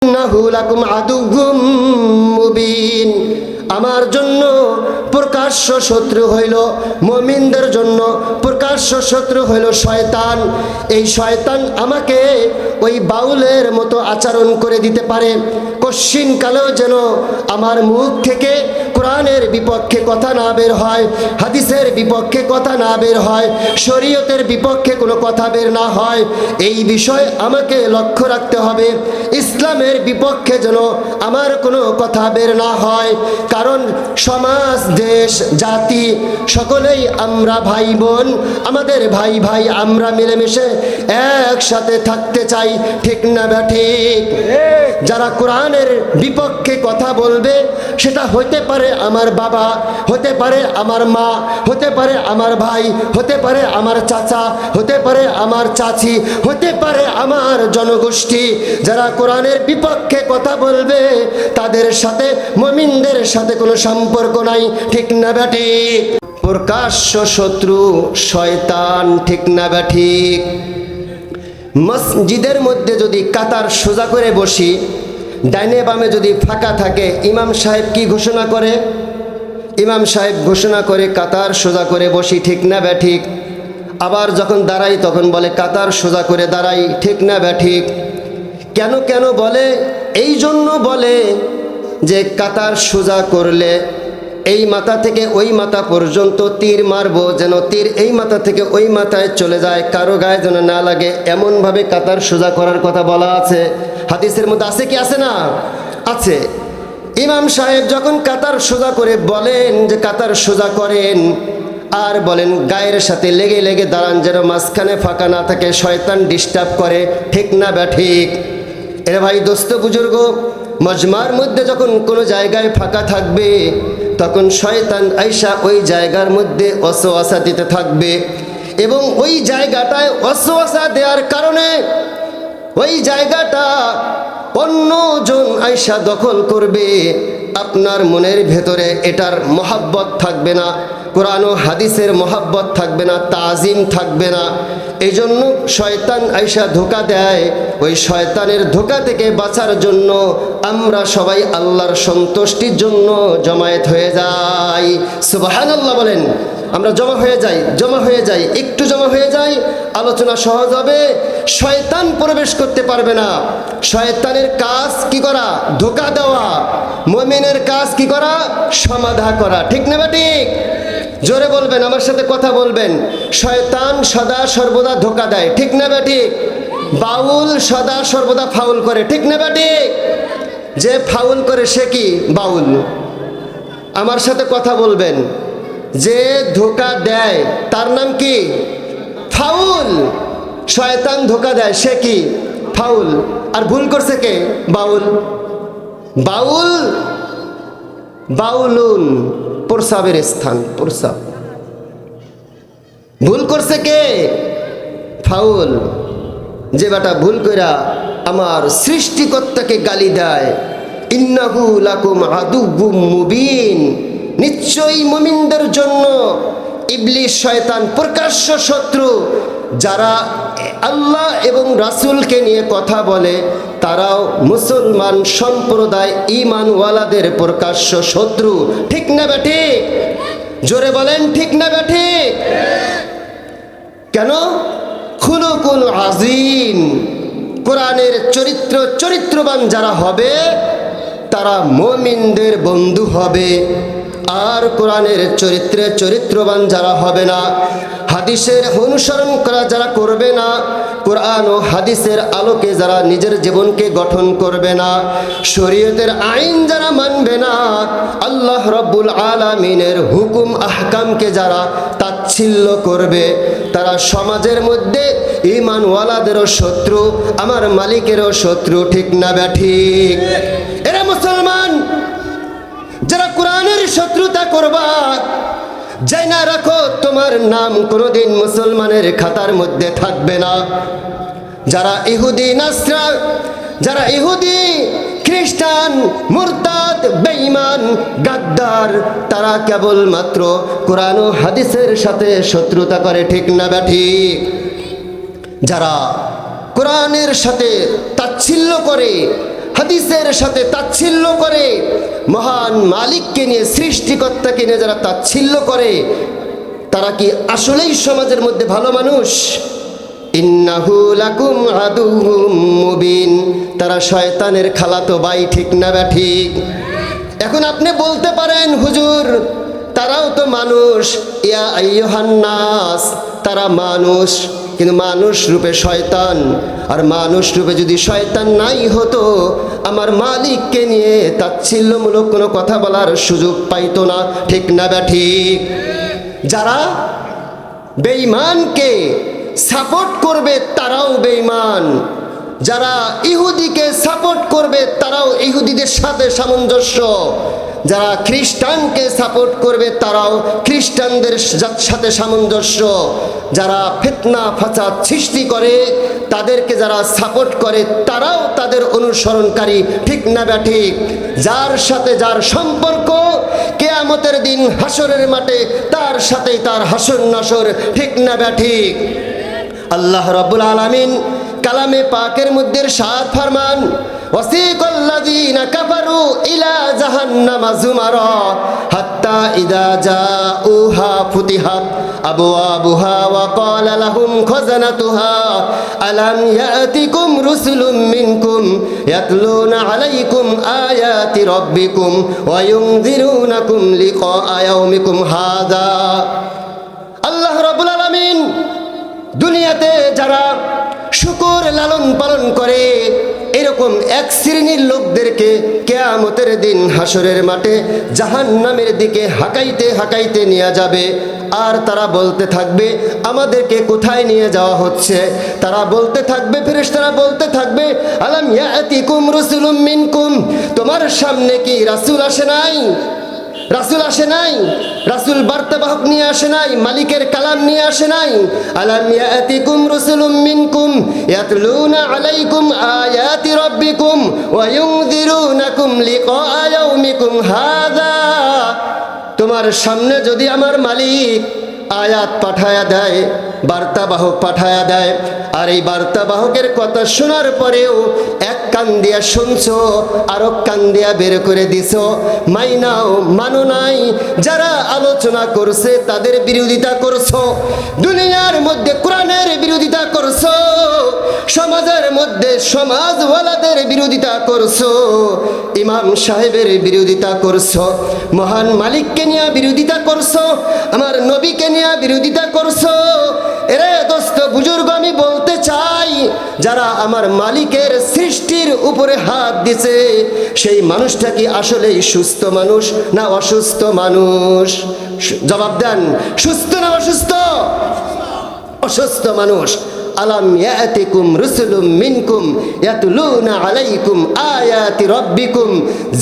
ইন্নাহু লাকুম আদুউম মুবিন। আমার জন্য প্রকাশ্য শত্রু হইল, মুমিনদের জন্য প্রকাশ্য শত্রু হইল শয়তান। এই শয়তান আমাকে ওই বাউলের মতো আচরণ করে দিতে পারে। কশ্চিন কালেও যেন আমার মুখ থেকে কোরআনের বিপক্ষে কথা না বের হয়, হাদিসের বিপক্ষে কথা না বের হয়, শরীয়তের বিপক্ষে কোনো কথা বের না হয়। এই বিষয় আমাকে লক্ষ্য রাখতে হবে। ইসলামের বিপক্ষে যেন আমার কোনো কথা বের না হয়, কারণ সমাজ, দেশ, জাতি সকলেই আমরা ভাই বোন। আমাদের ভাই ভাই আমরা মিলেমিশে একসাথে থাকতে চাই, ঠিক না ঠিক? যারা কোরআনের বিপক্ষে কথা বলবে, সেটা হতে পারে আমার বাবা, হতে পারে আমার মা, হতে পারে আমার ভাই, হতে পারে আমার চাচা, হতে পারে আমার চাচি, হতে পারে আমার জনগোষ্ঠী। যারা কোরআনের বিপক্ষে কথা বলবে, তাদের সাথে মুমিনদের সাথে কোনো সম্পর্ক নাই, ঠিক না ঠিক? প্রকাশ্য শত্রু শয়তান, ঠিক না ঠিক? মসজিদের মধ্যে যদি কাতার সোজা করে বসি, ডাইনে বামে যদি ফাঁকা থাকে, ইমাম সাহেব কি ঘোষণা করে? ইমাম সাহেব ঘোষণা করে কাতার সোজা করে বসি, ঠিক না ঠিক? আবার যখন দাঁড়াই তখন বলে কাতার সোজা করে দাঁড়াই, ঠিক না ঠিক? কেন কেন বলে? এই জন্য বলে যে কাতার সোজা করলে এই মাথা থেকে ওই মাথা পর্যন্ত তীর মারবো, যেন তীর এই মাথা থেকে ওই মাথায় চলে যায়, কারো গায়ে যেন না লাগে, এমনভাবে কাতার সোজা করার কথা বলা আছে। হাদিসের মধ্যে আছে কি আছে না? আছে। ইমাম সাহেব যখন কাতার সোজা করে বলেন যে কাতার সোজা করেন, আর বলেন গায়ের সাথে লেগে লেগে দাঁড়ান, যেন মাঝখানে ফাঁকা না থাকে, শয়তান ডিস্টার্ব করে, ঠিক না ঠিক? এরে ভাই, দোস্ত বুজুর্গ, মজমার মধ্যে যখন কোনো জায়গায় ফাঁকা থাকবে, তখন শয়তান আইসা ওই জায়গার মধ্যে ওয়াসওয়াসা দিতে থাকবে, এবং ওই জায়গাটায় ওয়াসওয়াসা দেওয়ার কারণে ওই জায়গাটা অন্যজন আইসা দখল করবে। আপনার মনের ভেতরে এটার মহাব্বত থাকবে না, কোরআন ও হাদিসের মহাব্বত থাকবে না, তাজিম থাকবে না। এই জন্য শয়তান আইসা ধোঁকা দেয়। ওই শয়তানের ধোঁকা থেকে বাঁচার জন্য আমরা সবাই আল্লাহর সন্তুষ্টির জন্য জমায়েত হয়ে যাই। সুবহানাল্লাহ বলেন। আমরা জমা হয়ে যাই, একটু জমা হয়ে যাই, আলোচনা সহজ হবে। শয়তান প্রবেশ করতে পারবে না। শয়তানের কাজ কি করা? ধোঁকা দেওয়া। মুমিনের কাজ কি করা? সমাধা করা, ঠিক না ঠিক? জোরে বলবেন, আমার সাথে কথা বলবেন। শয়তান সদা সর্বদা ধোঁকা দেয়, ঠিক না ঠিক? বাউল সদা সর্বদা ফাউল করে, ঠিক না ঠিক? যে ফাউল করে সে কি? বাউল। আমার সাথে কথা বলবেন। যে ধোঁকা দেয় তার নাম কি? ফাউল। শয়তান ধোঁকা দেয়, সে কি? ফাউল। আর ভুল করছে কে? বাউল। বাউল, বাউলুন, প্রসাবের স্থান, প্রসাব। ভুল করছে কে? ফাউল। যে বেটা ভুল কইরা আমার সৃষ্টিকর্তাকে গালি দেয়, ইন্নাহু লাকুম আদুউম মুবিন, নিশ্চয়ই মুমিনদের জন্য ইবলিস শয়তান প্রকাশ্য শত্রু। যারা আল্লাহ এবং রাসূলকে নিয়ে কথা বলে, তারাও মুসলমান সম্প্রদায় ঈমানওয়ালাদের প্রকাশ্য শত্রু, ঠিক না ঠিক? জোরে বলেন, ঠিক না ঠিক? কেন? খুলুকুল আযীম, কোরআনের চরিত্রবান যারা হবে তারা মুমিনদের বন্ধু হবে। আর কোরআনের চরিত্রবান যারা হবে না, হাদিসের অনুসরণ করা যারা করবে না, কোরআন ও হাদিসের আলোকে যারা নিজের জীবনকে গঠন করবে না, শরীয়তের আইন যারা মানবে না, আল্লাহ রাব্বুল আলামিনের হুকুম আহকামকে যারা তাচ্ছিল্য করবে, তারা সমাজের মধ্যে ঈমানওয়ালাদেরও শত্রু, আমার মালিকেরও শত্রু, ঠিক না ঠিক? এরা মুসলমান যারা কোরআনের শত্রুতা করবা, জানা রাখো তোমার নাম কোনোদিন মুসলমানের খাতার মধ্যে থাকবে না। যারা ইহুদি নাসরা, যারা ইহুদি খ্রিস্টান, মুরতাদ, বেঈমান, গাদ্দার, তারা কেবলমাত্র কোরআন ও হাদিসের সাথে শত্রুতা করে, ঠিক না ঠিক? যারা কোরআনের সাথে তাচ্ছিল্য করে, হাদিস সাথে তাচ্ছিল্য করে, মহান মালিককে নিয়ে, সৃষ্টিকর্তাকে নিয়ে যারা তাচ্ছিল্য করে, তারা কি আসলেই সমাজের মধ্যে ভালো মানুষ? ইন্নাহু লাকুম আদুউম মুবিন, তারা শয়তানের খালাতো ভাই, ঠিক না ঠিক? এখন আপনি বলতে পারেন, হুজুর তারাও তো মানুষ, ইয়া আইয়ুহান নাস, তারা মানুষ, কিন্তু মানুষ রূপে শয়তান। আর মানুষ রূপে যদি শয়তান নাই হতো, আমার মালিককে নিয়ে তাচ্ছিল্যমূলক কোনো কথা বলার সুযোগ পাইতো না, ঠিক না ঠিক? যারা বেঈমানকে সাপোর্ট করবে তারাও বেঈমান, যারা ইহুদিকে সাপোর্ট করবে তারাও ইহুদিদের সাথে সামঞ্জস্য, যারা খ্রিস্টানকে সাপোর্ট করবে তারাও খ্রিস্টানদের সাথে সামঞ্জস্য, যারা ফিতনা ফাসাদ সৃষ্টি করে তাদেরকে যারা সাপোর্ট করে তারাও তাদের অনুসরণকারী, ঠিক না ঠিক? যার সাথে যার সম্পর্ক, কিয়ামতের দিন হাসরের মাঠে তার সাথেই তার হাসর নাসর, ঠিক না ঠিক? আল্লাহ রাব্বুল আলামিন কালামে পাকের মধ্যে ইরশাদ ফরমান, ওয়াসিকাল্লাযীনা কাফারু ইলা জাহান্নামা যুমারা হাত্তা ইযা জাউহা ফুতিহাত আবওয়াবুহা ওয়া ক্বালা লাহুম খাযানাতুহা আলাম ইয়াতিকুম রুসুলুম মিনকুম ইয়াতলুনা আলাইকুম আয়াতি রাব্বিকুম ওয়া ইউনযিরুনাকুম লিকা ইয়াউমিকুম হাযা। আল্লাহ রাব্বুল আলামিন দুনিয়াতে যারা শুকর লালন পালন করে, এরকম এক শ্রেণীর লোকদেরকে কিয়ামতের দিন হাসরের মাঠে জাহান্নামের দিকে হাঁকাইতে হাঁকাইতে নিয়ে যাবে। আর তারা বলতে থাকবে, আমাদেরকে কোথায় নিয়ে যাওয়া হচ্ছে? তারা বলতে থাকবে, ফেরেশতারা বলতে থাকবে, আলাম ইয়াতিকুম রাসূলুম মিনকুম, তোমার সামনে কি রাসূল আসে নাই? রাসূল আসে নাই? রাসূল বার্তাবাহক নিয়ে আসে নাই? মালিকের কালাম নিয়ে আসে নাই? আলাম ইয়াতিকুম রাসূলুম মিনকুম ইয়াতলুনা আলাইকুম আয়াতি রাব্বিকুম ওয়া ইউনযিরুনাকুম লিকা ইয়াউমিকুম হাযা। তোমার সামনে যদি আমার মালিক আয়াত পাঠায়া দেয়, বার্তাবাহক পাঠায়া দেয়, আর এই বার্তাবাহকের কথা শোনার পরেও এক কান দিয়া শুনছো, আর কান দিয়া বের করে দিছো, মাইনাও মানো নাই, যারা আলোচনা করছে তাদের বিরোধিতা করছো, দুনিয়ার মধ্যে কোরআনের বিরোধিতা করছো, সমাজের মধ্যে সমাজওয়ালাদের বিরোধিতা করছো, ইমাম সাহেবের বিরোধিতা করছো, মহান মালিককে নিয়ে বিরোধিতা করছো, আমার নবীকে নিয়ে বিরোধিতা করছো। এরে দোস্ত বুজুর্গ, আমি বলতে চাই, যারা আমার মালিকের সৃষ্টির উপরে হাত দিছে, সেই মানুষটা কি আসলেই সুস্থ মানুষ না অসুস্থ মানুষ? জবাব দেন, সুস্থ না অসুস্থ? অসুস্থ মানুষ। আলাম ইয়াতিকুম রুসুলুম মিনকুম ইয়াতলুনা আলাইকুম আয়াতি রাব্বিকুম,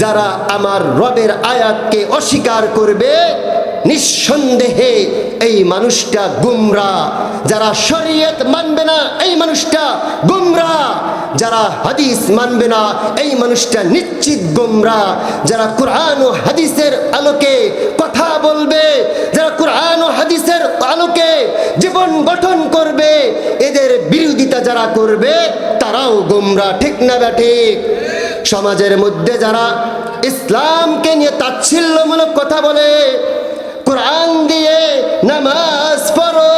যারা আমার রবের আয়াতকে অস্বীকার করবে, নিঃসন্দেহে এই মানুষটা গুমরা। যারা শরীয়ত মানবে না, এই মানুষটা গুমরা। যারা হাদিস মানবে না, এই মানুষটা নিশ্চিত গুমরা। যারা কুরআন ও হাদিসের আলোকে কথা বলবে, যারা কুরআন ও হাদিসের আলোকে জীবন গঠন করবে, এদের বিরোধিতা যারা করবে তারাও গুমরা, ঠিক না ঠিক? সমাজের মধ্যে যারা ইসলামকে নিয়ে তাচ্ছিল্যমূলক কথা বলে, কোরআন দিয়ে নামাজ পড়ো,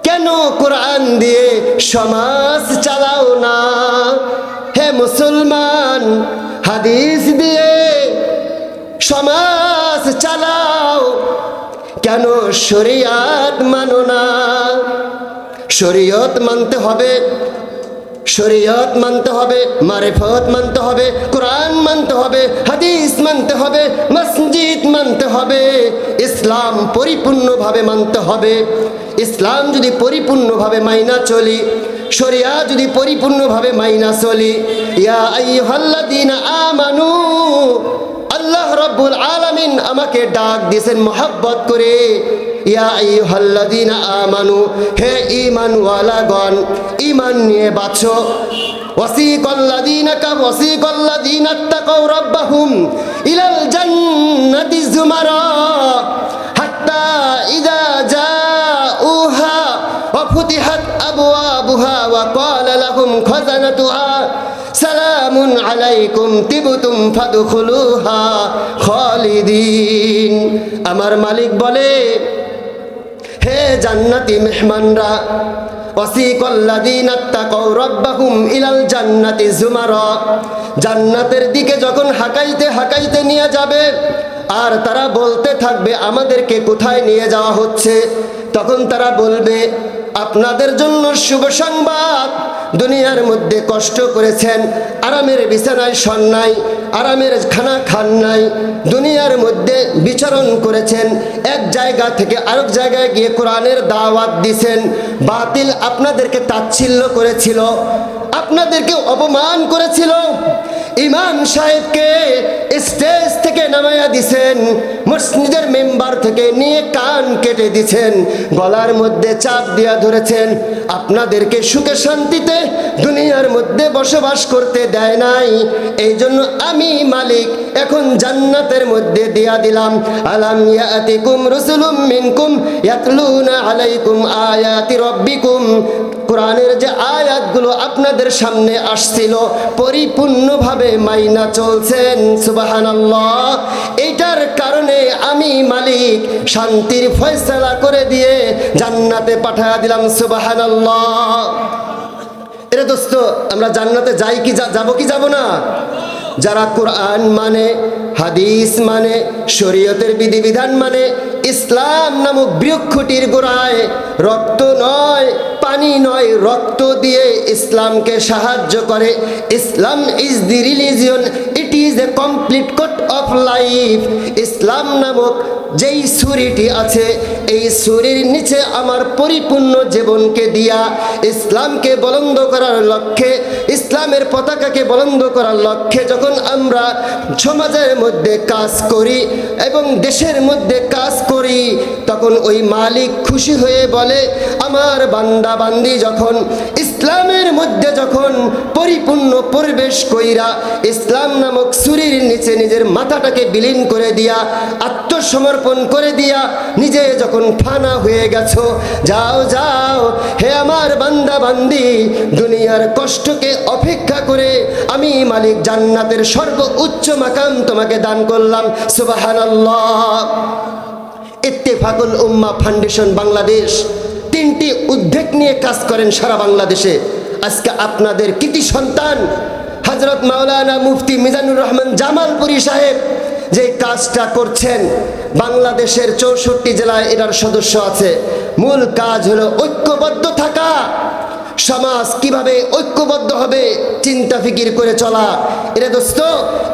কেন কোরআন দিয়ে সমাজ চালাও না? হে মুসলমান, হাদিস দিয়ে সমাজ চালাও, কেন শরিয়ত মানো না? শরিয়ত মানতে হবে, শরিয়ত মানতে হবে, মারিফত মানতে হবে, কোরআন মানতে হবে, হাদিস মানতে হবে, মসজিদ মানতে হবে, ইসলাম পরিপূর্ণভাবে মানতে হবে। ইসলাম যদি পরিপূর্ণভাবে মাইনা চলি, শরিয়া যদি পরিপূর্ণভাবে মাইনা চলি, ইয়া আইয়ুহাল্লাযীনা আমানু, আল্লাহ রাব্বুল আলামিন আমাকে ডাক দিয়েছেন মহব্বত করে, ইয়া আইয়ুহাল্লাযীনা আমানু, হে ঈমানওয়ালাগণ, ঈমান নিয়ে বাঁচো। ওয়াসিকাল্লাযীনা তাকাউ রাব্বাহুম ইলাল জান্নাতি যুমারা হাত্তা ইযা জাউহা ওয়া ফুতিহাত আবওয়াবুহা ওয়া ক্বালা লাহুম খাযানাতুহা সালাম সালামুন আলাইকুম তিবতুম ফাদখুলুহা খালিদিন। আমার মালিক বলে, হে জান্নাতি মেহমানরা, ওয়াসিকাল্লাযীনা তাকাউ রাব্বাহুম ইলাল জান্নাতি যুমারা, জান্নাতের দিকে যখন হাঁকাইতে হাঁকাইতে নিয়ে যাবে আর তারা বলতে থাকবে আমাদেরকে কোথায় নিয়ে যাওয়া হচ্ছে, তখন তারা বলবে, আপনাদের জন্য শুভ সংবাদ, দুনিয়ার মধ্যে কষ্ট করেছেন, আরামের বিছানায় শোন নাই, আরামের খানা খান নাই, দুনিয়ার মধ্যে বিচরণ করেছেন, এক জায়গা থেকে আরেক জায়গায় গিয়ে কোরআনের দাওয়াত দিছেন, বাতিল আপনাদেরকে তাচ্ছিল্য করেছিল, আপনাদেরকে অপমান করেছিল, ইমাম সাহেবকে স্টেজ থেকে নামাইয়া দিছেন, মসজিদের মেম্বার থেকে নিয়ে কান কেটে দিছেন, গলার মধ্যে চাপ দিয়া ধরেছেন, আপনাদেরকে সুখে শান্তিতে দুনিয়ার মধ্যে বসবাস করতে দেয় নাই। এই জন্য আমি মালিক এখন জান্নাতের মধ্যে দিয়া দিলাম, আলাম ইয়াতিকুম রাসূলুম মিনকুম ইয়াতলুনা আলাইকুম আয়াতি রাব্বিকুম, কোরআনের যে আয়াতগুলো আপনাদের সামনে আসছিল পরিপূর্ণভাবে মাইনা চলছেন, সুবহানাল্লাহ। এইটার কারণে আমি মালিক শান্তির ফয়সালা করে দিয়ে জান্নাতে পাঠিয়ে দিলাম, সুবহানাল্লাহ। এরে দোস্ত, আমরা জান্নাতে যাই কি যাবো কি যাব না? যারা কোরআন মানে, হাদিস মানে, শরীয়তের বিধিবিধান মানে, ইসলাম নামক বৃক্ষটির গোড়ায় রক্ত নয়, পানি নয়, রক্ত দিয়ে ইসলামকে সাহায্য করে। Islam is the religion, it is a complete code of life. ইসলাম নামক যেই ছুরিটি আছে, এই ছুরির নিচে আমার পরিপূর্ণ জীবনকে দিয়া ইসলামকে বুলন্দ করার লক্ষ্যে, ইসলামের পতাকাকে বুলন্দ করার লক্ষ্যে যখন আমরা সমাজের মধ্যে কাজ করি এবং দেশের মধ্যে কাজ করি, তখন ওই মালিক খুশি হয়ে বলে, আমার বান্দা বান্দি যখন ইসলামের মধ্যে যখন পরিপূর্ণ পরিবেশ কইরা ইসলাম নামক ছুরির নিচে নিজের মাথাটাকে বিলীন করে দিয়া, আত্মসমর্পণ করে দিয়া নিজে যখন ফানা হয়ে গেছো, যাও যাও হে আমার বান্দা বান্দি, দুনিয়ার কষ্টকে অপেক্ষা করে আমি মালিক জান্নাতের সর্বোচ্চ মাকাম তোমাকে দান করলাম, সুবহানাল্লাহ। ইত্তেফাকুল উম্মাহ ফাউন্ডেশন বাংলাদেশ তিনটি উদ্যোগ নিয়ে কাজ করেন সারা বাংলাদেশে। আজকে আপনাদের কৃতি সন্তান হযরত মাওলানা মুফতি মিজানুর রহমান জামালপুরী সাহেব যে কাজটা করছেন, বাংলাদেশের 64 জেলায় এটার সদস্য আছে। মূল কাজ হলো ঐক্যবদ্ধ থাকা। সমাজ কিভাবে ঐক্যবদ্ধ হবে চিন্তা ফিকির করে চলা। এরে দোস্ত,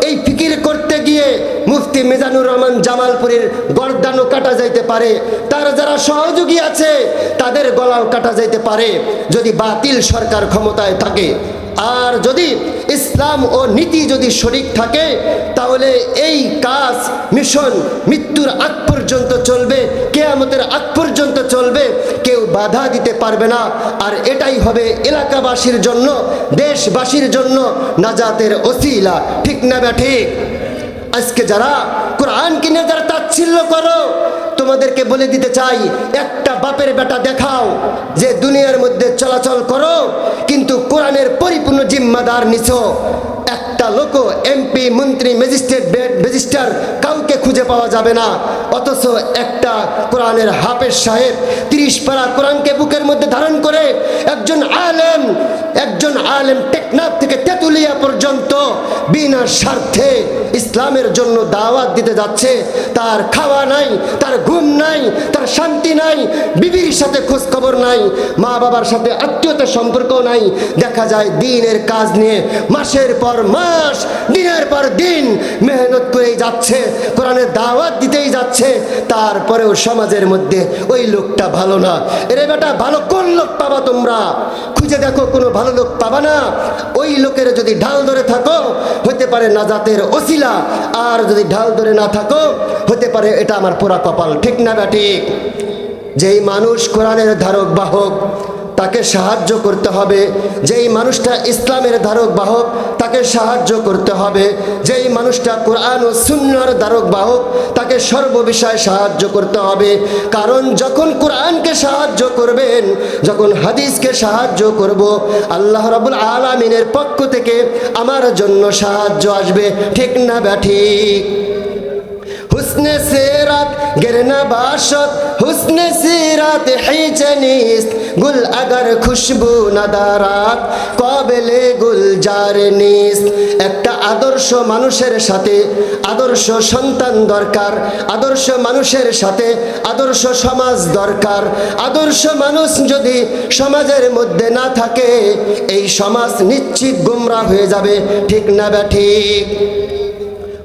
এই ফিকির করতে গিয়ে মুফতি মিজানুর রহমান জামালপুরীর গর্দানও কাটা যাইতে পারে, তার যারা সহযোগী আছে তাদের গলাও কাটা যাইতে পারে যদি বাতিল সরকার ক্ষমতায় থাকে। আর যদি ইসলাম ও নীতি যদি সঠিক থাকে, তাহলে এই কাজ মিশন মৃত্যুর আগ পর্যন্ত চলবে, কিয়ামতের আগ পর্যন্ত চলবে, কেউ বাধা দিতে পারবে না। আর এটাই হবে এলাকাবাসীর জন্য, দেশবাসীর জন্য নাজাতের ওসিলা, ঠিক না ঠিক? আজকে যারা কোরআনকে নিয়ে যারা তাচ্ছিল্য করো, তোমাদেরকে বলে দিতে চাই, একটা বাপের বেটা দেখাও যে দুনিয়ার মধ্যে চলাচল করো কিন্তু কোরআনের পরিপূর্ণ জিম্মাদার নিছো। একটা লোক এমপি, মন্ত্রী, ম্যাজিস্ট্রেট, রেজিস্ট্রার কাউকে খুঁজে পাওয়া যাবে না, অথচ একটা কোরআনের হাফেজ সাহেব 30 পারা কোরআনকে বুকের মধ্যে ধারণ করে একজন আলেম টেকনাফ থেকে তেতুলিয়া পর্যন্ত বিনা স্বার্থে ইসলামের জন্য দাওয়াত দিতে যাচ্ছে। তার খাওয়া নাই, তার ঘুম নাই, তার শান্তি নাই, বিবির সাথে খোঁজ খবর নাই, মা বাবার সাথে আত্মীয়তার সম্পর্ক নাই। দেখা যায় দিনের কাজ নিয়ে মাসের পর মাস, দিনের পর দিন মেহনত করেই যাচ্ছে, কোরআনের দাওয়াত দিতেই যাচ্ছে, তারপরেও সমাজের মধ্যে ওই লোকটা ভালো না। এরে বেটা, ভালো কোন লোক পাবা তোমরা? খুঁজে দেখো, কোনো ভালো লোক পাবা না। ওই লোকের যদি ঢাল ধরে থাকো হতে পারে নাজাতের ওসিলা, আর যদি ঢাল ধরে না থাকো হতে পারে এটা আমার পোড়া কপাল, ঠিক না ঠিক? যেই মানুষ কোরআনের ধারক বাহক, তাকে সাহায্য করতে হবে। যেই মানুষটা ইসলামের ধারক বাহক তাকে সাহায্য করতে হবে। যেই মানুষটা কোরআন ও সুন্নাহর ধারক বাহক তাকে সর্ববিষয়ে সাহায্য করতে হবে। কারণ যখন কোরআনকে সাহায্য করবেন, যখন হাদিসকে সাহায্য করব, আল্লাহ রাব্বুল আলামিনের পক্ষ থেকে আমার জন্য সাহায্য আসবে। ঠিক না ব্যাঠিক? হুসনে সিরাত গিরনা বাশত, হুসনে সিরাত হিজনিস্ত, গুল আগার খুশবু নাদারাত, কবেলে গুলজার নিস্ত। একটা আদর্শ মানুষের সাথে আদর্শ সন্তান দরকার, আদর্শ মানুষের সাথে আদর্শ সমাজ দরকার। আদর্শ মানুষ যদি সমাজের মধ্যে না থাকে, এই সমাজ নিশ্চিত গোমরা হয়ে যাবে। ঠিক না ব্যাঠিক?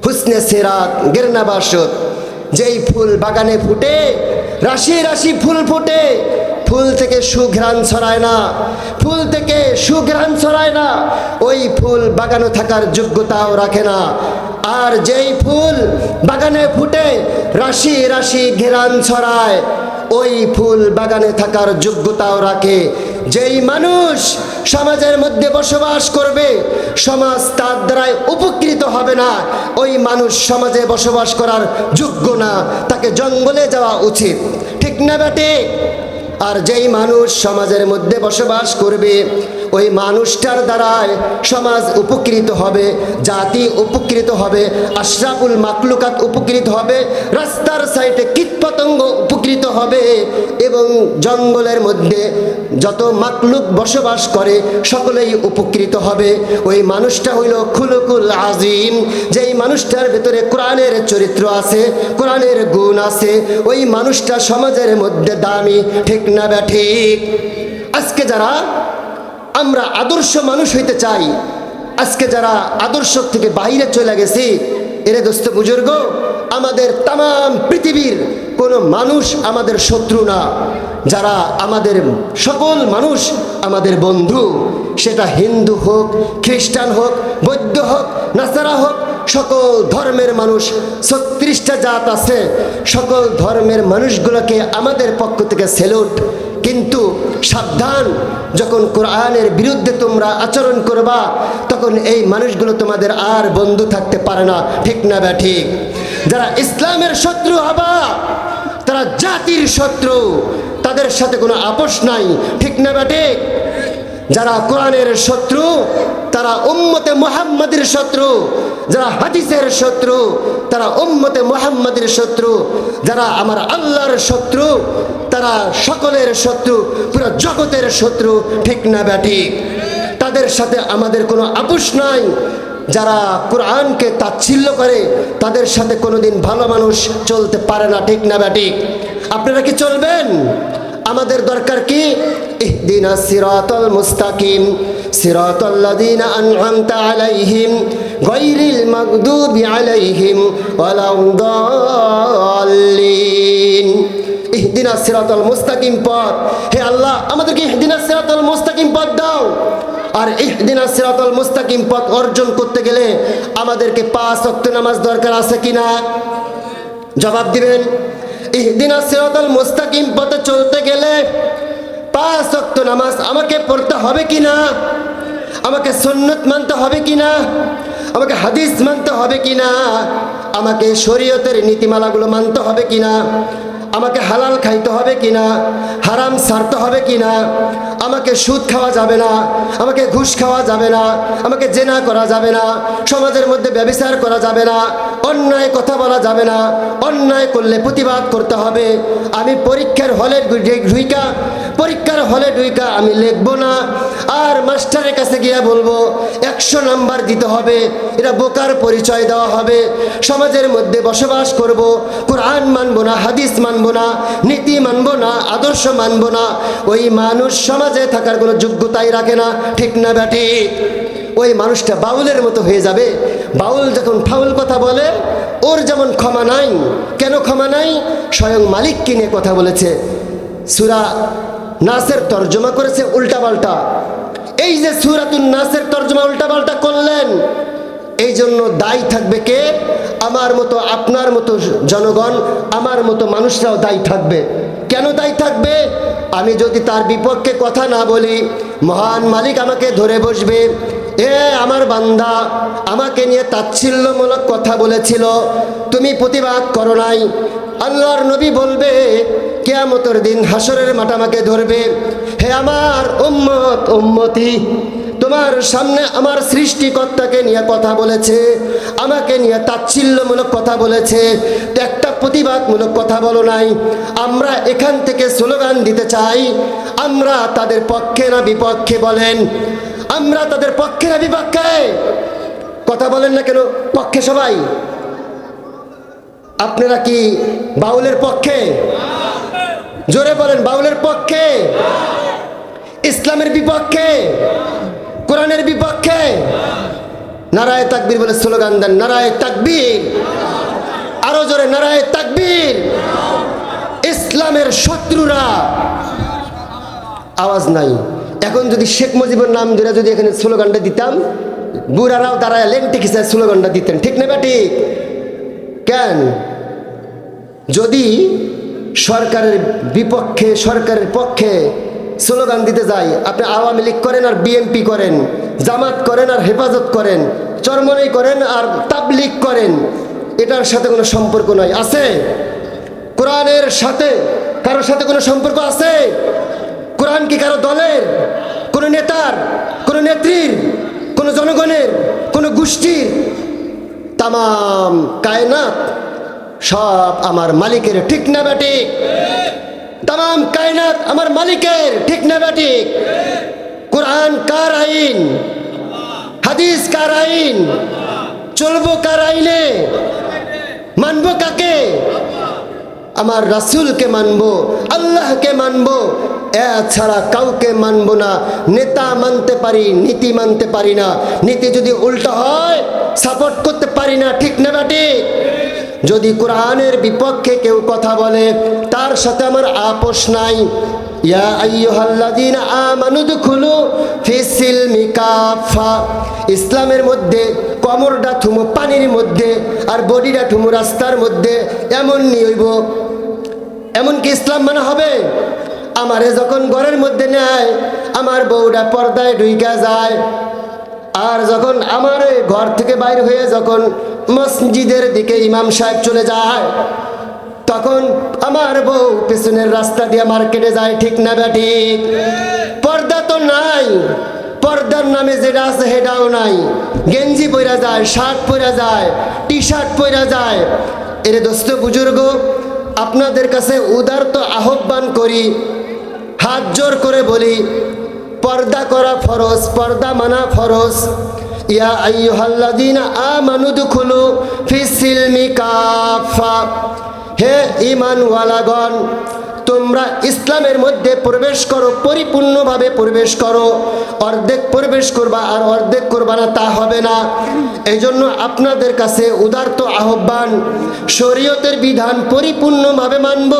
হুসনে সিরাত গিরনা বাশত, যেই ফুল বাগানে ফুটে, রাশি রাশি ফুল ফুটে, ফুল থেকে সুঘ্রাণ ছড়ায় না, ফুল থেকে সুঘ্রাণ ছড়ায় না, ওই ফুল বাগানে থাকার যোগ্যতাও রাখে না। আর যেই ফুল বাগানে ফুটে রাশি রাশি ঘ্রাণ ছড়ায়, ওই ফুল বাগানে থাকার যোগ্যতাও রাখে। যেই মানুষ সমাজের মধ্যে বসবাস করবে, সমাজ তার দ্বারাই উপকৃত হবে না, ওই মানুষ সমাজে বসবাস করার যোগ্য না, তাকে জঙ্গলে যাওয়া উচিত। ঠিক না বেটে? আর যেই মানুষ সমাজের মধ্যে বসবাস করবে, ওই মানুষটার দ্বারায় সমাজ উপকৃত হবে, জাতি উপকৃত হবে, আশরাফুল মাকলুকাত উপকৃত হবে, রাস্তার সাইডে কীটপতঙ্গ উপকৃত হবে, এবং জঙ্গলের মধ্যে যত মাকলুক বসবাস করে সকলেই উপকৃত হবে। ওই মানুষটা হইল খুলুকুল আজিম, যেই মানুষটার ভেতরে কোরআনের চরিত্র আছে, কোরআনের গুণ আছে, ওই মানুষটা সমাজের মধ্যে দামি। ঠিক না ব্যাঠিক? আজকে যারা আমরা আদর্শ মানুষ হইতে চাই, আজকে যারা আদর্শ থেকে বাইরে চলে গেছি, এরে দোস্ত বুজুর্গ, আমাদের তাম পৃথিবীর কোনো মানুষ আমাদের শত্রু না। যারা আমাদের সকল মানুষ আমাদের বন্ধু, সেটা হিন্দু হোক, খ্রিস্টান হোক, বৌদ্ধ হোক, নাসারা হোক, সকল ধর্মের মানুষ, 36টা জাত আছে, সকল ধর্মের মানুষগুলোকে আমাদের পক্ষ থেকে স্যালুট। কিন্তু সাবধান, যখন কোরআনের বিরুদ্ধে তোমরা আচরণ করবা, তখন এই মানুষগুলো তোমাদের আর বন্ধু থাকতে পারে না। ঠিক না ব্যাঠিক? যারা ইসলামের শত্রু হবা, তারা জাতির শত্রু, তাদের সাথে কোনো আপোষ নাই। ঠিক না ব্যাঠিক? যারা কোরআনের শত্রু, তারা উম্মতে মুহাম্মাদের শত্রু। যারা হাদিসের শত্রু, তারা উম্মতে মুহাম্মাদের শত্রু। যারা আমার আল্লাহর শত্রু, তারা সকলের শত্রু, পুরো জগতের শত্রু। ঠিক না ব্যাঠিক? তাদের সাথে আমাদের কোনো আপোষ নাই। যারা কোরআনকে তাচ্ছিল্য করে, তাদের সাথে কোনোদিন ভালো মানুষ চলতে পারে না। ঠিক না ব্যাঠিক? আপনারা কি চলবেন? আমাদের দরকার কি? ইহদিনাস সিরাতাল মুস্তাকিম, সিরাতাল্লাযীনা আন'আমতা আলাইহিম গায়রিল মাগদুবি আলাইহিম ওয়ালাদ-দাল্লিন। ইহদিনাস সিরাতাল মুস্তাকিম পথ, হে আল্লাহ আমাদেরকে ইহদিনাস সিরাতাল মুস্তাকিম পথ দাও। আর ইহদিনাস সিরাতাল মুস্তাকিম পথ অর্জন করতে গেলে আমাদেরকে 5 ওয়াক্ত নামাজ দরকার আছে কিনা? জবাব দিবেন। ইহদিনাস সিরাতাল মুস্তাকিম পথে চলতে গেলে 5 ওয়াক্ত নামাজ আমাকে পড়তে হবে কিনা? আমাকে সুন্নাত মানতে হবে কিনা? আমাকে হাদিস মানতে হবে কিনা? আমাকে শরীয়তের নীতিমালাগুলো মানতে হবে কিনা? আমাকে হালাল খাইতে হবে কিনা? হারাম ছাড়তে হবে কিনা? আমাকে সুদ খাওয়া যাবে না, আমাকে ঘুষ খাওয়া যাবে না, আমাকে জেনা করা যাবে না, সমাজের মধ্যে ব্যভিচার করা যাবে না, অন্যায় কথা বলা যাবে না, অন্যায় করলে প্রতিবাদ করতে হবে। আমি পরীক্ষার হলে ঢুইকা আমি লিখবো না, আর মাস্টারের কাছে গিয়ে বলবো 100 নাম্বার দিতে হবে, এটা বোকার পরিচয় দেওয়া হবে। সমাজের মধ্যে বসবাস করব, কোরআন মানবো না, হাদিস মানবো না, নীতি মানবো না, আদর্শ মানবো না, ওই মানুষ সমাজে থাকার কোনো যোগ্যতাই রাখে না। ঠিক না ব্যাঠিক? ওই মানুষটা বাউলের মতো হয়ে যাবে। বাউল যখন ফাউল কথা বলে, ওর যেমন ক্ষমা নাই। কেন ক্ষমা নাই? স্বয়ং মালিক কিনে কথা বলেছে। সূরা নাসের তর্জমা করেছে উল্টাপাল্টা। এই যে সূরাতুন নাসের তর্জমা উল্টাপাল্টা করলেন, এই জন্য দায়ী থাকবে কে? আমার মতো, আপনার মতো জনগণ, আমার মতো মানুষরাও দায়ী থাকবে। কেন দায়ী থাকবে? আমি যদি তার বিপক্ষে কথা না বলি, মহান মালিক আমাকে ধরে বসবে, এ আমার বান্দা আমাকে নিয়ে তাচ্ছিল্যমূলক কথা বলেছিল, তুমি প্রতিবাদ করো নাই। আল্লাহর নবী বলবে কিয়ামতের দিন হাসরের মাঠ আমাকে ধরবে, হে আমার উম্মত উম্মতি, তোমার সামনে আমার সৃষ্টিকর্তাকে নিয়ে কথা বলেছে, আমাকে নিয়ে তাচ্ছিল্যমূলক কথা বলেছে, তো একটা প্রতিবাদমূলক কথা বলো নাই। আমরা এখান থেকে স্লোগান দিতে চাই, আমরা তাদের পক্ষে না বিপক্ষে বলেন? আমরা তাদের পক্ষে না বিপক্ষে? কথা বলেন না কেন? পক্ষে সবাই? আপনারা কি বাউলের পক্ষে? জোরে বলেন, বাউলের পক্ষে? ইসলামের বিপক্ষে? কোরআনের বিপক্ষে? নারায়ে তাকবীর বলে স্লোগান দেন, নারায়ে তাকবীর, আরো জোরে নারায়ে তাকবীর। ইসলামের শত্রুরা আওয়াজ নাই। এখন যদি শেখ মুজিবের নাম ধরে যদি এখানে স্লোগানটা দিতাম, বুড়ারাও দাঁড়ায় লেংটি খিসায় স্লোগানটা দিতেন, ঠিক না বেটি? কেন? যদি সরকারের বিপক্ষে সরকারের পক্ষে স্লোগান দিতে যাই, আপনি আওয়ামী লীগ করেন আর বিএনপি করেন, জামাত করেন আর হেফাজত করেন, চরমনাই করেন আর তাবলীগ করেন, এটার সাথে কোনো সম্পর্ক নয়। আছে? কোরআনের সাথে কারোর সাথে কোনো সম্পর্ক আছে? কোরআন কি কারো দলের, কোনো নেতার, কোনো নেত্রীর, কোনো জনগণের, কোনো গোষ্ঠীর? তামাম কায়নাত সব আমার মালিকের, ঠিক না বেটি? তামাম কায়নাত আমার মালিকের, ঠিক না বেটি? কোরআন কার আইন? হাদিস কার আইন? চলবো কার আইনে? মানবো কাকে? আমার রাসূলকে মানবো, আল্লাহকে মানবো, এছাড়া কাউকে মানবো না। নেতা মানতে পারি, নীতি মানতে পারি না। নীতি যদি উল্টো হয় সাপোর্ট করতে পারি না, ঠিক না বেটি? যদি কোরআনের বিপক্ষে কেউ কথা বলে তার সাথে আমার আপোষ নাই। ইয়া আইয়ুহাল্লাযীনা আমানু দুখুলু ফিস-সিলমি কাফা, ইসলামের মধ্যে কোমরটা থুমো পানির মধ্যে আর বডিটা থুমো রাস্তার মধ্যে, এমন নিয়ইব। এমন কি ইসলাম মানা হবে? আমারে যখন ঘরের মধ্যে নেয়, আমার বউটা পর্দায় ঢুইকা যায়, আর যখন আমার ঘর থেকে বাইর হয়ে যখন মসজিদের দিকে ইমাম সাহেব চলে যায়, তখন আমার বউ পেছনের রাস্তা দিয়ে মার্কেটে যায়, ঠিক না বেটি? পর্দা তো নাই, পর্দার নামে যেটা আছে সেটাও নাই। গেঞ্জি পরা যায়, শার্ট পরা যায়, টি শার্ট পরা যায়। এর দোস্ত বুজুর্গ, আপনাদের কাছে উদারত আহ্বান করি, হাত জোর করে বলি, পর্দা করা ফরজ, পর্দা মানা ফরজ। ইয়া আইয়ুহাল্লাযীনা আমানু দুখুলু ফিস-সিলমি কাফা, হে ঈমানওয়ালাগণ, তোমরা ইসলামের মধ্যে প্রবেশ করো, পরিপূর্ণভাবে প্রবেশ করো। অর্ধেক প্রবেশ করবা আর অর্ধেক করবা না, তা হবে না। এই জন্য আপনাদের কাছে উদারত আহ্বান, শরীয়তের বিধান পরিপূর্ণভাবে মানব,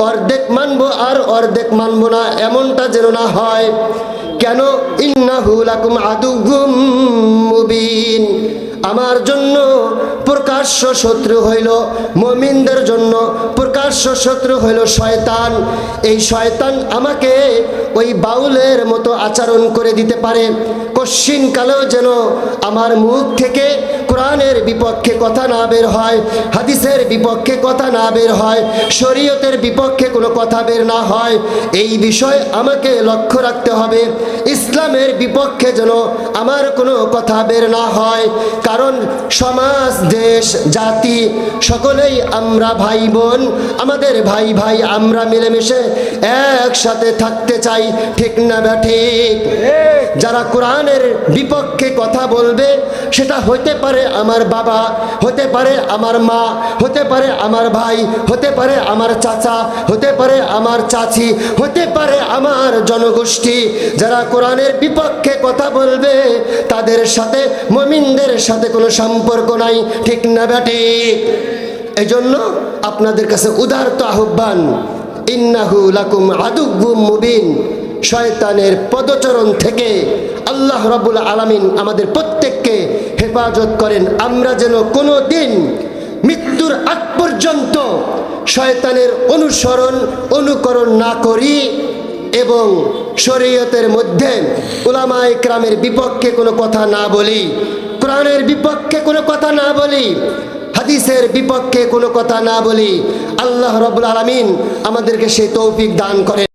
অর্ধেক মানব আর অর্ধেক মানব না, এমনটা যেন না হয়। কেন? ইন্নাহু লাকুম আদুউম মুবিন, আমার জন্য প্রকাশ্য শত্রু হইল, মুমিনদের জন্য প্রকাশ্য শত্রু হইল শয়তান। এই শয়তান আমাকে ওই বাউলের মতো আচরণ করে দিতে পারে। কশ্চিনকালেও যেন আমার মুখ থেকে কোরআনের বিপক্ষে কথা না বের হয়, হাদিসের বিপক্ষে কথা না বের হয়, শরীয়তের বিপক্ষে কোনো কথা বের না হয়, এই বিষয় আমাকে লক্ষ্য রাখতে হবে। ইসলামের বিপক্ষে যেন আমার কোনো কথা বের না হয়, কারণ সমাজ, দেশ, জাতি সকলেই আমরা ভাই বোন, আমাদের ভাই ভাই, আমরা মিলেমিশে একসাথে থাকতে চাই, ঠিক না ঠিক? যারা কোরআনের বিপক্ষে কথা বলবে, সেটা হতে পারে আমার বাবা, হতে পারে আমার মা, হতে পারে আমার ভাই, হতে পারে আমার চাচা, হতে পারে আমার চাচি, হতে পারে আমার জনগোষ্ঠী। যারা কোরআনের বিপক্ষে কথা বলবে তাদের সাথে, মুমিনদের সাথে কোনো সম্পর্ক নাই, ঠিক না ঠিক? এই জন্য আপনাদের কাছে উদারত আহ্বান, ইন্নাহু লাকুম আদুউম মুবিন, শয়তানের পদচরণ থেকে আল্লাহ রাব্বুল আলামিন আমাদের প্রত্যেককে হেফাজত করেন। আমরা যেন কোনো দিন মৃত্যু মৃত্যুর আগ পর্যন্ত শয়তানের অনুকরণ না করি এবং শরীয়তের মধ্যে উলামায়ে ইকরামের বিপক্ষে কোনো কথা না বলি, কোরআনের বিপক্ষে কোনো কথা না বলি, হাদিসের বিপক্ষে কোনো কথা না বলি। আল্লাহ রাব্বুল আলামিন আমাদেরকে সেই তৌফিক দান করেন।